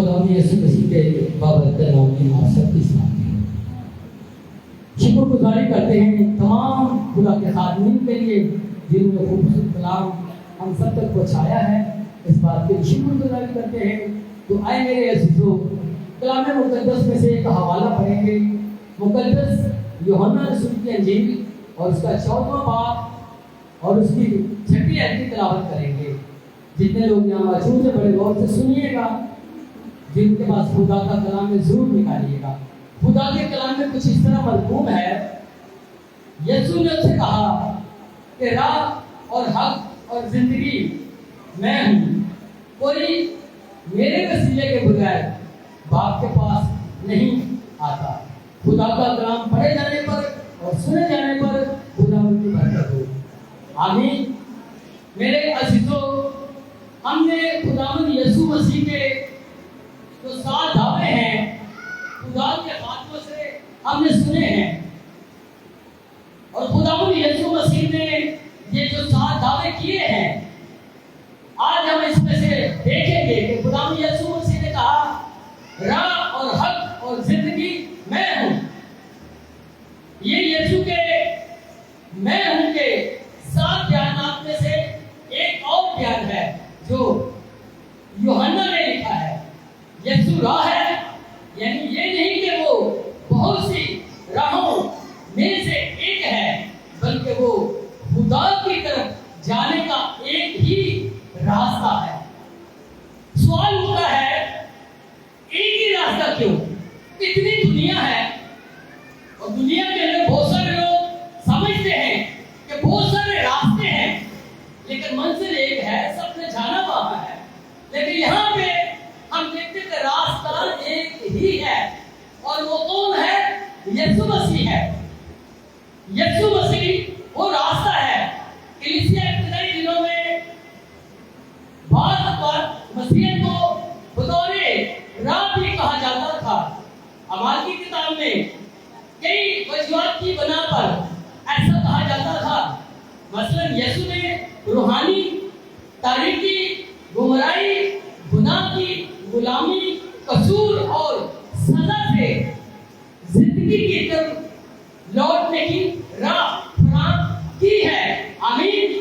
खुदा यीशु मसीह के बाबरकत नाम में आप सबकी सलामती है। शुक्रगुजारी करते हैं तमाम खुदा के खादमीन के लिए जिन्होंने खूबसूरत कलाम हम सब तक पहुँचाया है। इस बात की शुक्रगुजारी करते हैं। तो आए मेरे अजीजों, कलाम मुक़द्दस में से एक हवाला पढ़ेंगे। मुक़द्दस यूहन्ना रसूल की अंजील और उसका 14वां बाब और उसकी 6वीं आयत की तिलावत करेंगे। जितने लोग यहाँ मौजूद हैं बड़े गौर से सुनिएगा। जिनके पास खुदा का कलाम है जरूर निकालिएगा। खुदा के कलाम में कुछ इस तरह मरकूम है। यीशु ने उससे कहा कि राह और हक और जिंदगी मैं हूँ, कोई मेरे वसीले के बगैर बाप के पास नहीं आता। खुदा का कलाम पढ़े जाने पर और सुने जाने पर खुदा उनकी बरकत हो। आमीन। मेरे अजीजों, हमने खुदावंद यीशु मसीह के जो 7 दावे हैं खुदा के हाथों से हमने सुने हैं और खुदावंद यीशु मसीह ने ये जो 7 दावे किए हैं आज हम इसमें से देखेंगे कि खुदावंद यीशु मसीह ने कहा राह और हक और जिंदगी मैं हूं। ये यीशु के मैं हूं के 7 बयानात में से एक और बयान है जो यूहन्ना ने लिखा है। यीशु राह है, यानी ये नहीं कि वो बहुत सी राहों में से एक है, बल्कि वो खुदा की तरफ जाने का एक ही रास्ता है। सवाल उठता है एक ही रास्ता क्यों? इतनी दुनिया है और दुनिया के अंदर बहुत सारे लोग समझते हैं कि बहुत सारे रास्ते हैं, लेकिन मंजिल एक है, सबने जाना वहां है। लेकिन यहाँ पे हम देखते हैं कि रास्ता एक ही है और वो कौन है? यीशु मसीह है। यीशु मसीह वो रास्ता है। कलीसिया इब्तिदाई दिनों में बात पर मसीह को बतौरे राह भी कहा जाता था। अमाल की किताब में कई वजूहात की बना पर ऐसा कहा जाता था। मसलन यीशु ने रूहानी, तारीखी, गुमराही, गुनाह की, गुलामी, कसूर और सजा से जिंदगी की तरफ लौटने की राह फराहम की है। आमीन।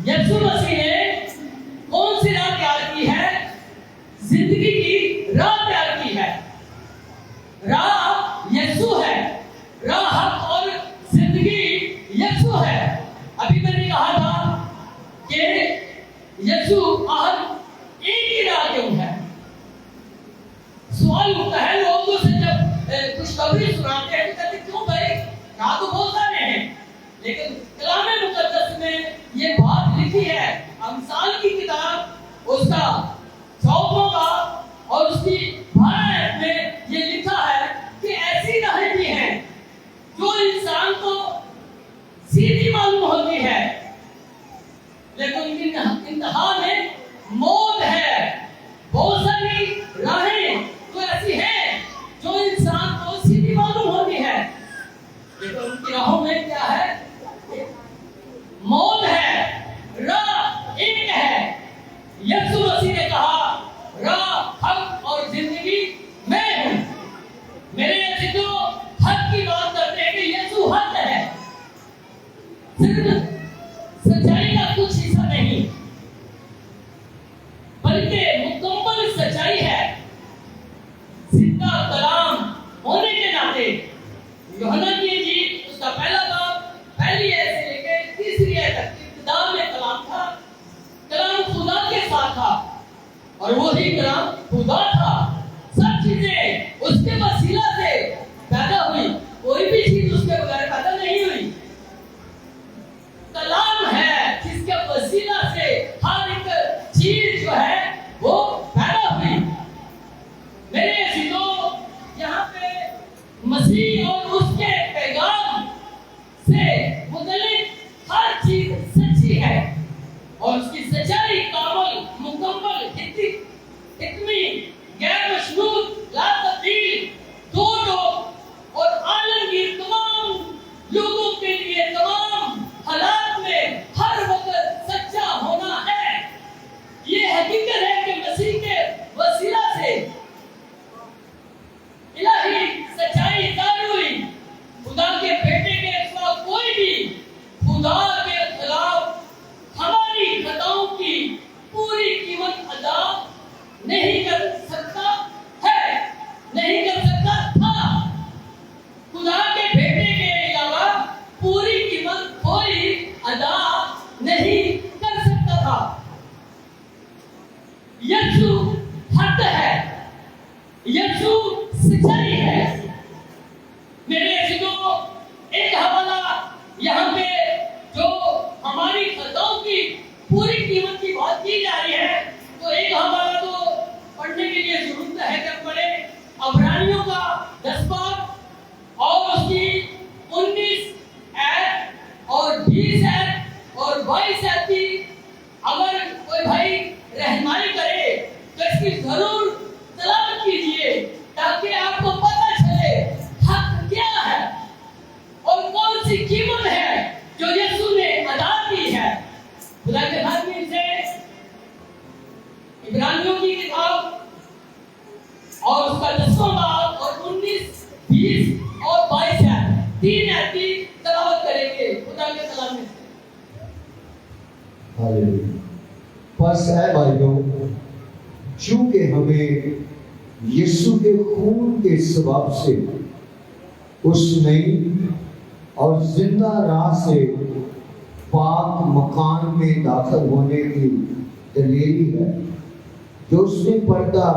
यीशु मसीह ने कौन सी राह तैयार की है? जिंदगी की राह तैयार की है। राह यीशु है, राह हक और जिंदगी यीशु है। अभी मैंने कहा था कि यीशु आहद एक ही राह क्यों है? सवाल उठता है लोगों से जब खुशखबरी सुनाते हैं तो कहते क्यों भाई राह तो बहुत सारे हैं, लेकिन कलाम मुक़द्दस में ये बात लिखी है। अमसाल की किताब उसका 14वां बाब और उसकी 12 आयत में ये लिखा है कि ऐसी राहें भी हैं जो इंसान को सीधी मालूम होती है, लेकिन उनकी इंतहा में मौत है। बहुत सारी राहें तो ऐसी हैं जो इंसान को सीधी मालूम होती यीशु सच्चाई है। मेरे अजीजों, एक हवाला यहाँ पे जो हमारी खताओं की पूरी कीमत की बात की जा रही है, तो एक हवाला तो पढ़ने के लिए जरूरत है कि पढ़े अब्रानियों का 10 बाब और उसकी 19 ऐत और 20 ऐत और 22 ऐत की अगर कोई भाई रहनुमाई करे तो इसकी जरूर तलावत कीजिए, ताकि आपको पता चले हक क्या है और कौन सी कीमत है जो यीशु ने अदा की है। खुदा के आदमी से इब्रानियों की किताब और उसका 10वां बाब और 19, 20 और 22 है, 3 ऐत की तलावत करेंगे खुदा के कलाम में। हालेलुया। बस है भाइयों, चूंकि हमें यीशु के खून के सबब से उस नई और जिंदा राह से पाक मकान में दाखिल होने की दलील है, जो उसने पर्दा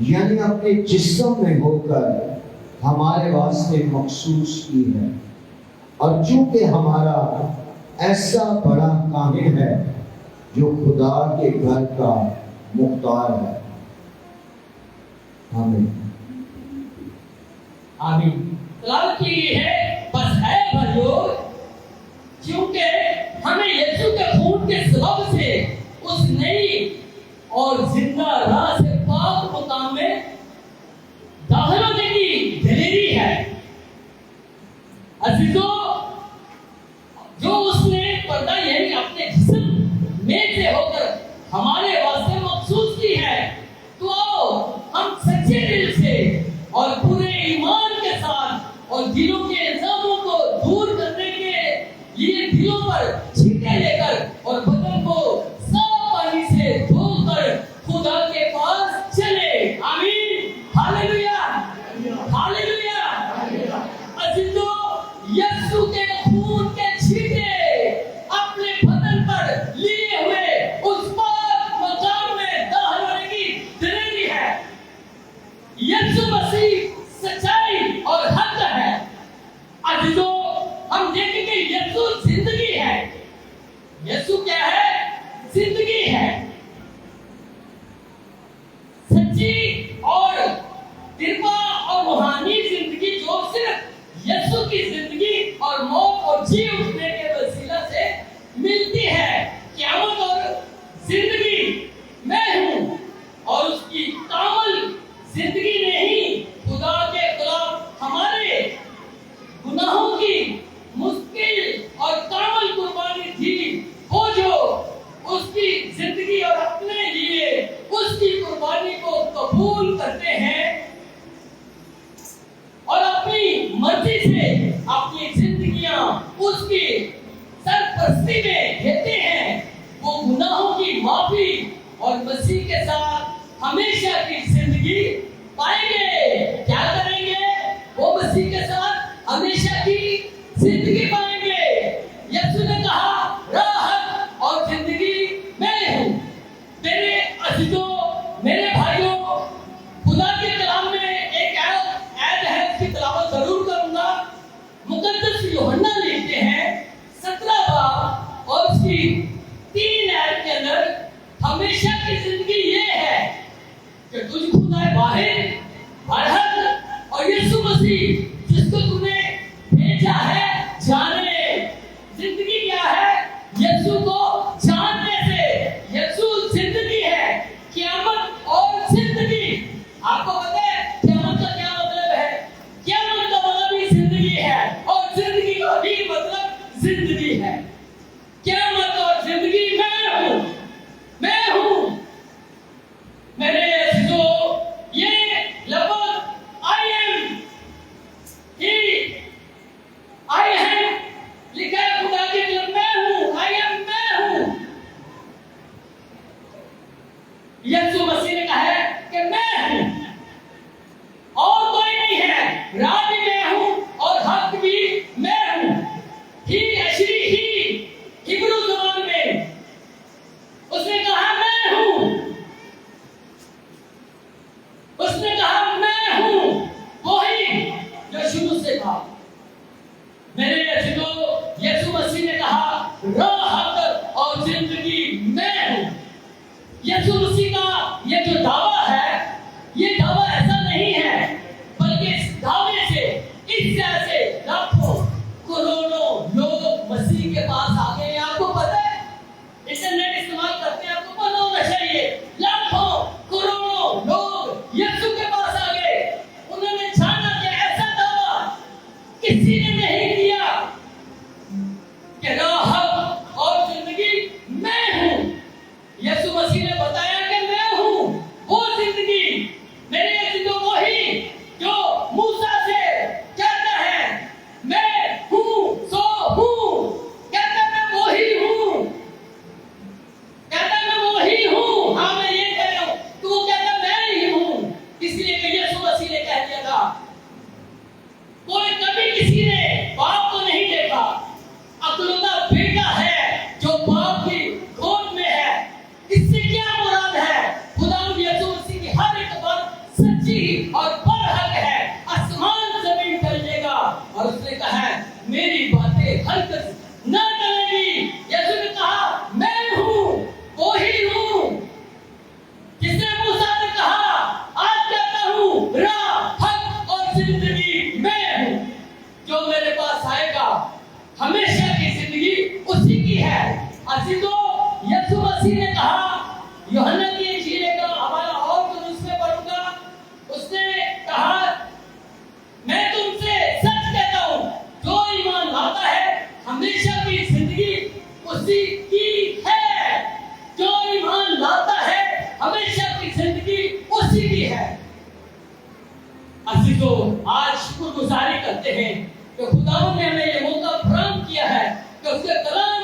यानी अपने जिस्म में होकर हमारे वास्ते मखसूस की है। और चूंकि हमारा ऐसा बड़ा काहिन है जो खुदा के घर का मुख्तार है। आमीन आमीन। तलावत की गई है, बस है भाइयों, क्योंकि हमें यीशु के खून के सबब से उस नई और जिंदा राह से पाक मकाम में दाखिल होने की दलेरी है। अजीजों, जो उसने पर्दा यानी अपने जिस्म में से होकर हमारे वास्ते मखसूस की है, तो आओ हम सच्चे दिल से और पूरे ईमान के साथ और दिलों के इल्जामों को दूर करने के लिए दिलों पर छींटे लेकर और बदन को साफ पानी से धोकर खुदा के पास चले। आमीन, हालेलुया, हालेलुया। अजीजों, यीशु के खून के छींटे अपने बदन पर लिए हुए उस पाक मकाम में दाखिल होने की दलेरी है। यीशु मसीह सच्चाई और हक है। अजीजों, हम देखेंगे यीशु जिंदगी है। यीशु क्या है? जिंदगी है। सच्ची और कृपा और रूहानी जिंदगी जो सिर्फ यीशु की जिंदगी और मौत और जी उठने के वसीला से मिलती है। क़यामत और जिंदगी मैं हूँ, और उसकी कामल जिंदगी नहीं खुदा के खिलाफ हमारे गुनाहों की मुश्किल और कामल कुर्बानी थी। वो जो उसकी जिंदगी और अपने लिए उसकी कुर्बानी को कबूल करते हैं और अपनी मर्जी से अपनी जिंदगियां उसकी सरपरस्ती में देते हैं, वो गुनाहों की माफी और मसीह के साथ हमेशा की जिंदगी पाएंगे। क्या करेंगे? वो मसीह के साथ हमेशा की जिंदगी पाएंगे। यीशु ने कहा, राहत और जिंदगी मैं हूँ। मेरे अजीजों, मेरे भाइयों, खुदा के कलाम में एक ऐत है, उसकी तलावत जरूर करूंगा। मुकद्दस यूहन्ना लिखते हैं 17 बाब और उसकी 3 ऐत के अंदर हमेशा की जिंदगी ये है कि तुझ खुदा बाहर बढ़त और यीशु मसीह जिसको तूने भेजा है जाने। जिंदगी क्या है? यीशु को जानने से। यीशु जिंदगी है। क़यामत और जिंदगी, आपको पता है क़यामत का क्या मतलब है? क़यामत का मतलब ही जिंदगी है, और जिंदगी का भी मतलब जिंदगी है। क़यामत और जिंदगी मैं हूँ, मैं हूँ। मेरे अजीजों, ये लफ्ज़ आई एम, आई एम लिखा है खुदा के कलम, मैं हूँ, आई एम मैं हूँ। यीशु मसीह ने कहा है कि मैं हूँ। सच्ची और बरहक है, आसमान जमीन टल जाएगा और उसने कहा है मेरी बातें हरगिज़ न टलेंगी। यीशु ने कहा मैं हूँ, वो ही हूँ जिसने मूसा ने कहा आज कहता हूँ राह हक और जिंदगी मैं हूँ, जो मेरे पास आएगा हमेशा की जिंदगी उसी की है। ऐसी तो यीशु मसीह ने कहा, यूहन्ना की इंजील का हवाला और तो उसमें पढ़ूंगा, उसने कहा मैं तुमसे सच कहता हूँ जो ईमान लाता है हमेशा की जिंदगी उसी की है, जो ईमान लाता है हमेशा की जिंदगी उसी की है। अजीजों, आज शुक्रगुजारी करते हैं कि खुदा ने हमें ये मौका प्रदान किया है कि उसके कलाम